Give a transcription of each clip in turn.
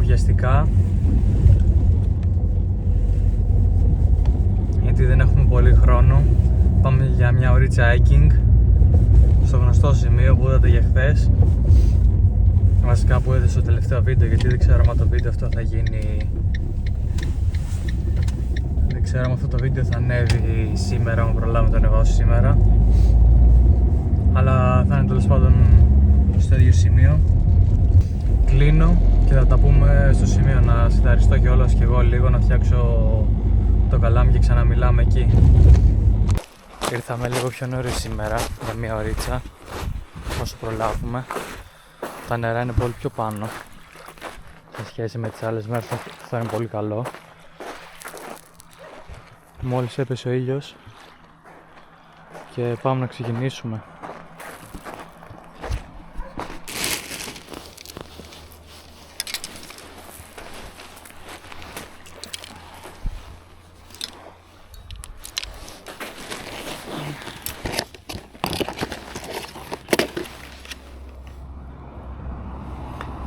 βιαστικά, γιατί δεν έχουμε πολύ χρόνο. Πάμε για μια ωρίτσα hiking στο γνωστό σημείο που είδατε για χθες. Βασικά που είδατε στο τελευταίο βίντεο, γιατί δεν ξέρω αν το βίντεο αυτό θα γίνει. Δεν ξέρω αν αυτό το βίντεο θα ανέβει σήμερα, αν προλάβουμε να το ανεβάσω σήμερα. Αλλά θα είναι τέλος πάντων στο ίδιο σημείο. Κλείνω και θα τα πούμε στο σημείο. Να συνταριστώ κιόλας κι εγώ λίγο, να φτιάξω το καλάμι και ξαναμιλάμε εκεί. Ήρθαμε λίγο πιο νωρίς σήμερα, για μια ωρίτσα, όσο προλάβουμε. Τα νερά είναι πολύ πιο πάνω σε σχέση με τις άλλες μέρες, αυτό είναι πολύ καλό. Μόλις έπεσε ο ήλιος και πάμε να ξεκινήσουμε.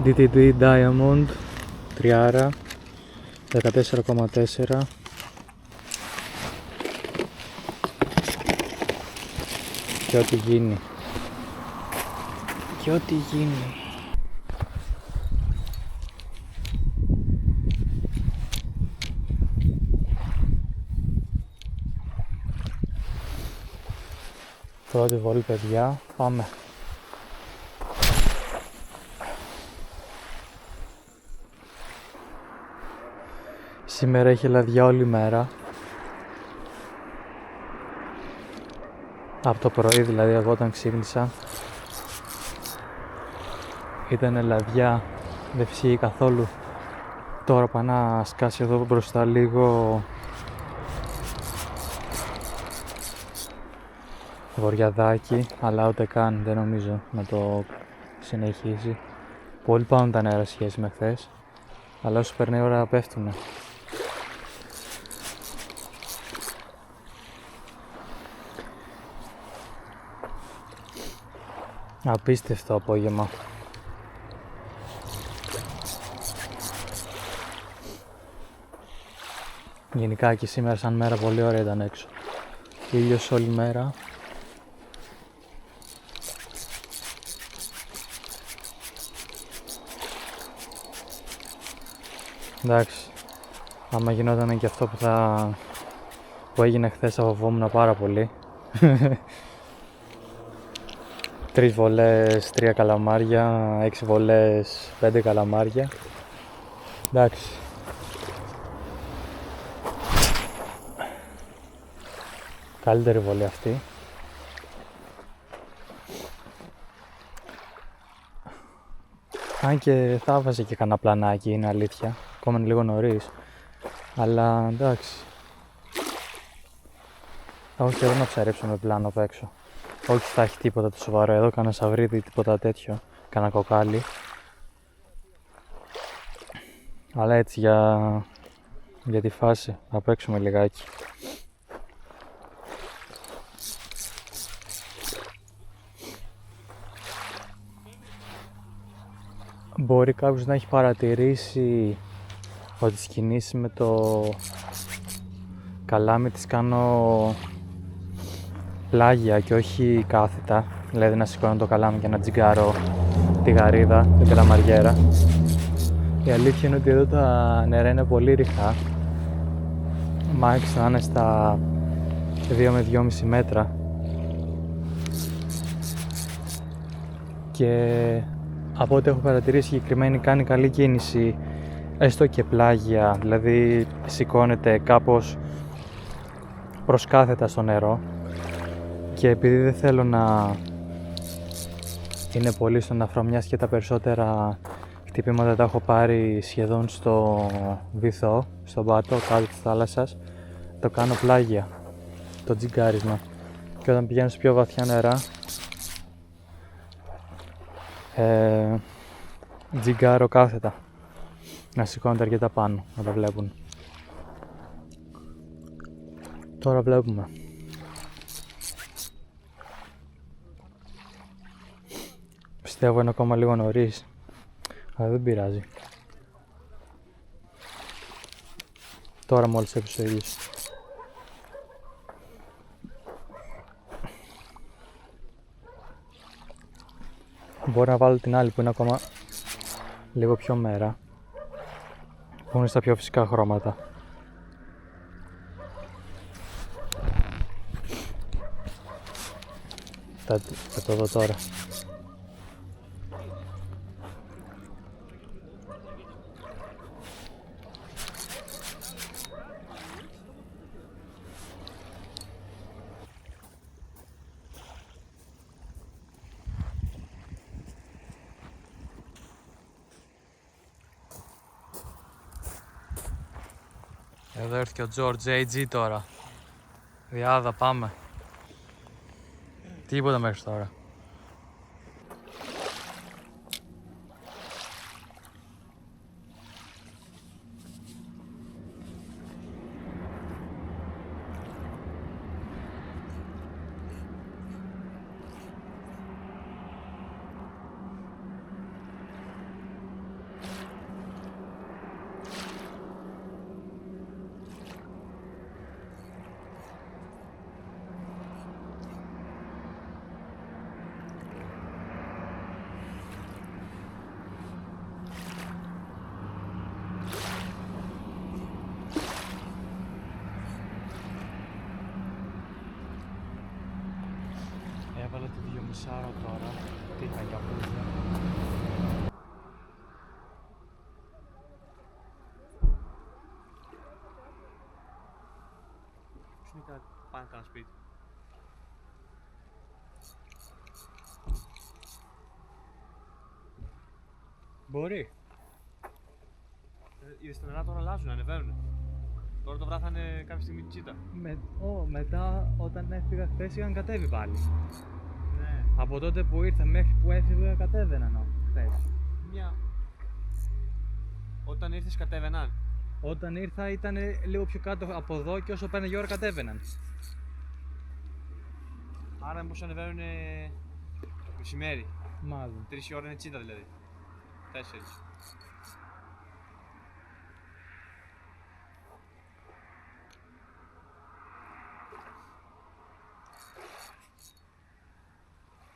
DTD Diamond τριάρα 14,4. Και ό,τι γίνει. Και ό,τι γίνει. Πρώτη βολή, παιδιά, πάμε. Σήμερα έχει λαδιά όλη μέρα. Από το πρωί δηλαδή, εγώ όταν ξύπνησα ήταν λαδιά, δεν φυσίγει καθόλου. Τώρα πάει να σκάσει εδώ μπροστά λίγο βοριαδάκι, αλλά ούτε καν δεν νομίζω να το συνεχίσει. Πολύ πάνω τα νερά σχέση με χθες, αλλά όσο περνάει η ώρα πέφτουνε. Απίστευτο απόγευμα. Γενικά και σήμερα σαν μέρα πολύ ωραία ήταν έξω. Ήλιος όλη μέρα. Εντάξει, άμα γινόταν και αυτό που έγινε χθες, θα φοβόμουν πάρα πολύ. 3 βολές, 3 καλαμάρια, 6 βολές, 5 καλαμάρια. Εντάξει. Καλύτερη βολή αυτή. Αν και θα βάζε και κανένα πλανάκι, είναι αλήθεια. Ακόμα είναι λίγο νωρίς. Αλλά εντάξει. Θα έχω καιρό να ψαρέψω με πλάνο απ' έξω. Όχι θα έχει τίποτα το σοβαρό εδώ, κανένα σαβρίδι, τίποτα τέτοιο, κανένα κοκάλι. Αλλά έτσι για τη φάση, θα παίξουμε λιγάκι. Μπορεί κάποιος να έχει παρατηρήσει ότι τις κινήσεις με το καλάμι τις κάνω πλάγια και όχι κάθετα, δηλαδή να σηκώνω το καλάμι και να τζιγκάρω τη γαρίδα, την καλαμαριέρα. Η αλήθεια είναι ότι εδώ τα νερά είναι πολύ ρηχά, μάξι να είναι στα 2 με 2,5 μέτρα και από ό,τι έχω παρατηρήσει συγκεκριμένη κάνει καλή κίνηση, έστω και πλάγια, δηλαδή σηκώνεται κάπως προσκάθετα στο νερό. Και επειδή δεν θέλω να είναι πολύ στον αφρό, μιας και τα περισσότερα χτυπήματα τα έχω πάρει σχεδόν στο βυθό, στον πάτο, κάτω της θάλασσας, το κάνω πλάγια, το τζιγκάρισμα. Και όταν πηγαίνω σε πιο βαθιά νερά, τζιγκάρω κάθετα, να σηκώνεται αρκετά πάνω, να τα βλέπουν. Τώρα βλέπουμε. Πιστεύω είναι ακόμα λίγο νωρίς, αλλά δεν πειράζει. Τώρα μόλις έπεσε ο ήλιος. Μπορώ να βάλω την άλλη που είναι ακόμα λίγο πιο μέρα, που είναι στα πιο φυσικά χρώματα. Θα το δω τώρα. Εδώ έρθει και ο George AG τώρα. Διάδα, πάμε. Τίποτα μέχρι τώρα. Έβαλα τη 2,5 τώρα, τι είχα για πούδια. Ποιος είναι κάτι πάνω κάνα σπίτι. Μπορεί. Είδες τα νερά τώρα αλλάζουν, ανεβαίνουν. Τώρα το βράδυ θα είναι κάποια στιγμή τσίτα. Μετά όταν έφυγα χθες είχαν κατέβει πάλι. Ναι. Από τότε που ήρθα μέχρι που έφυγα κατέβαιναν χθες. Όταν ήρθες κατέβαιναν. Όταν ήρθα ήταν λίγο πιο κάτω από εδώ και όσο πέρανε η ώρα κατέβαιναν. Άρα μήπως ανεβαίνουν μεσημέρι. Μάλλον. 3 η ώρα είναι τσίτα δηλαδή. 4.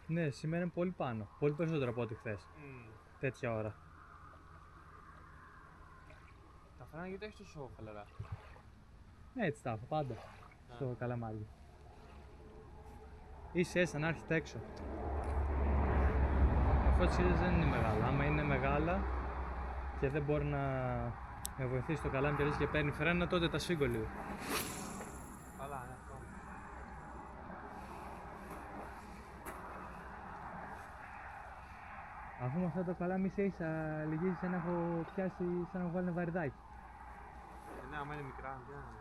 Ναι, σήμερα είναι πολύ πάνω. Πολύ περισσότερο από ό,τι χθες. Τέτοια ώρα. Τα φρένα γιατί έχεις τόσο χαλαρά. Έτσι τα έχω πάντα. Στο καλαμάρι. Ίσα να έρχεται έξω. Αυτό τις σχέσεις δεν είναι μεγάλα. Άμα είναι μεγάλα και δεν μπορεί να με βοηθήσει το καλάμι και και παίρνει φρένα, τότε τα σφίγγω λίγο. Καλά, ναι, αυτό. Αφού με αυτό το καλάμι ίσα λυγίζει σαν να έχω πιάσει, σαν να έχω βάλει ένα βαριδάκι. Ναι, άμα είναι μικρά, δεν είναι.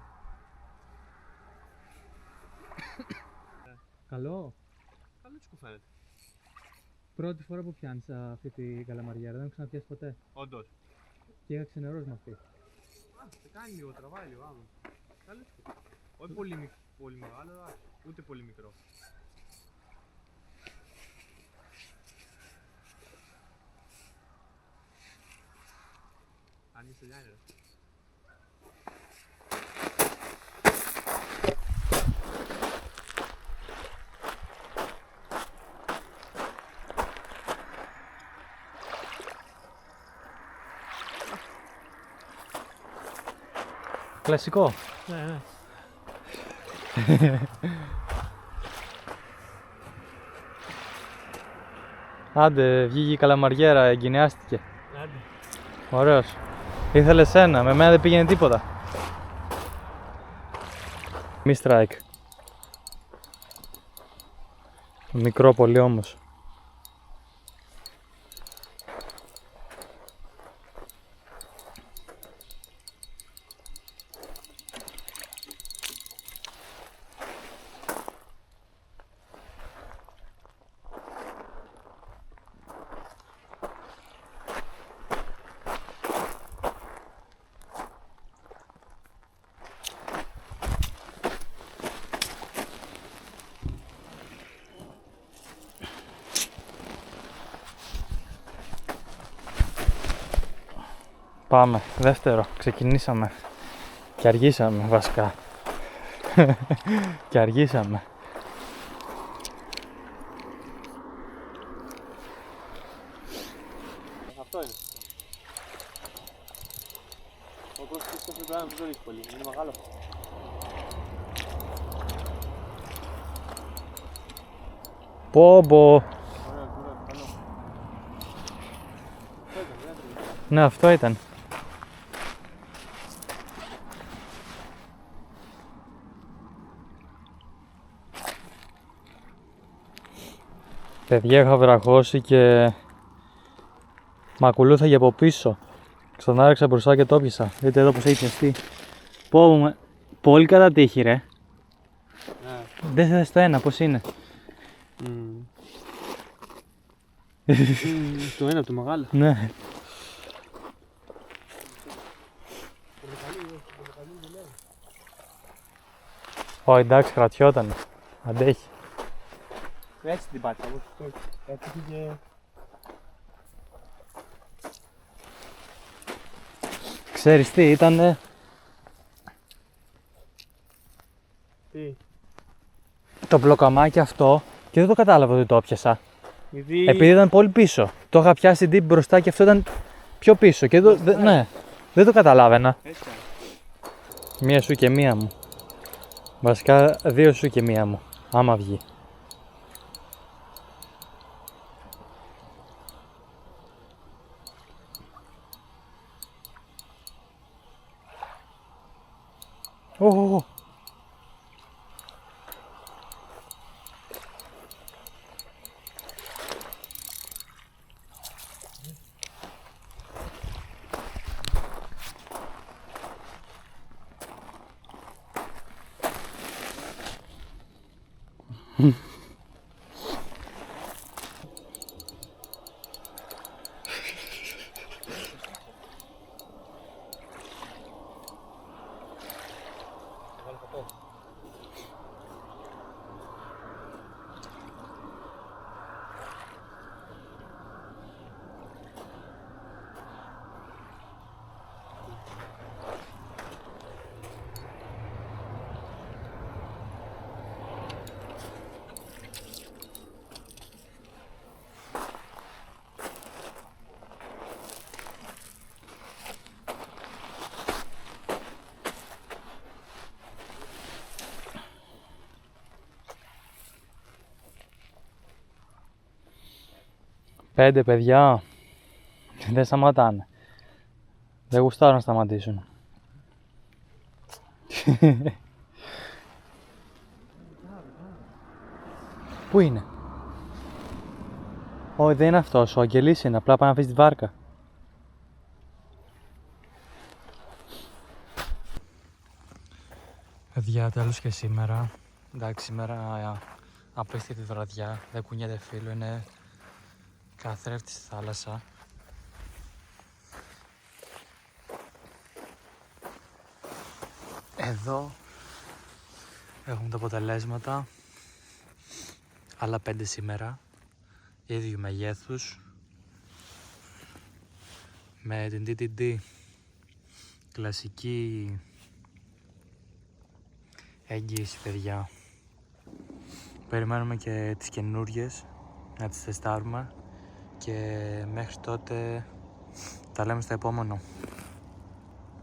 Καλό. Καλό τσικου φαίνεται. Πρώτη φορά που πιάνεις αυτή τη καλαμαριέρα, δεν έχω ξαναπιάσει ποτέ. Όντως. Και είχα ξενερώσει με αυτή. Θα κάνει λίγο, τραβάει λίγο άμεσα. Καλό τσικου. Όχι πολύ μεγάλο, ούτε πολύ μικρό. Αν είσαι λιάνερα. Κλασικό. Ναι. Άντε, βγήκε η καλαμαριέρα, εγκαινιάστηκε. Άντε. Ωραίος. Ήθελε σένα, με μένα δεν πήγαινε τίποτα. Μη strike. Μικρό πολύ όμως. Πάμε, δεύτερο, ξεκινήσαμε. Και αργήσαμε βασικά. Και αργήσαμε. Αυτό είναι. Ο πρόσφυγας αυτό το ένα δεν έχει πολύ. Είναι μεγάλο αυτό. Πω. Ωραία, καλό. Ναι, αυτό ήταν. Παιδιά, είχα βραχώσει και μ' ακολούθαγε από πίσω. Στον άρεξα μπροστά και το έπιασα. Δείτε εδώ πως έχει πιαστεί. Πω, πολύ κατά τύχη ρε. Ναι. Δεν θες το ένα, πως είναι. Το ένα, το μεγάλο. Ναι. Ω, εντάξει, κρατιότανε. Αντέχει. Έτσι την πάτησα, έτσι πήγε... Ξέρεις τι, ήτανε... Τι? Το μπλοκαμάκι αυτό και δεν το κατάλαβα ότι το έπιασα. Γιατί... Επειδή ήταν πολύ πίσω. Το είχα πιάσει την μπροστά και αυτό ήταν πιο πίσω. Και ναι, δεν το καταλάβαινα. Έτσι. Μία σου και μία μου. Βασικά 2 σου και μία μου. Άμα βγει. Ω. Πέντε παιδιά δεν σταματάνε. Δεν γουστάρουν να σταματήσουν. Πού είναι? Όχι, δεν είναι αυτός, ο Αγγελής είναι, απλά πάει να αφήσει τη βάρκα. Παιδιά, τέλος και σήμερα. Εντάξει, σήμερα απίστευτη βραδιά, δεν κουνιέται φίλο, είναι καθρέφτη στη θάλασσα. Εδώ έχουμε τα αποτελέσματα. Άλλα 5 σήμερα, ίδιου μεγέθους, με την TTD κλασική έγγυηση, παιδιά. Περιμένουμε και τις καινούριες να τις τεστάρουμε και μέχρι τότε τα λέμε στο επόμενο.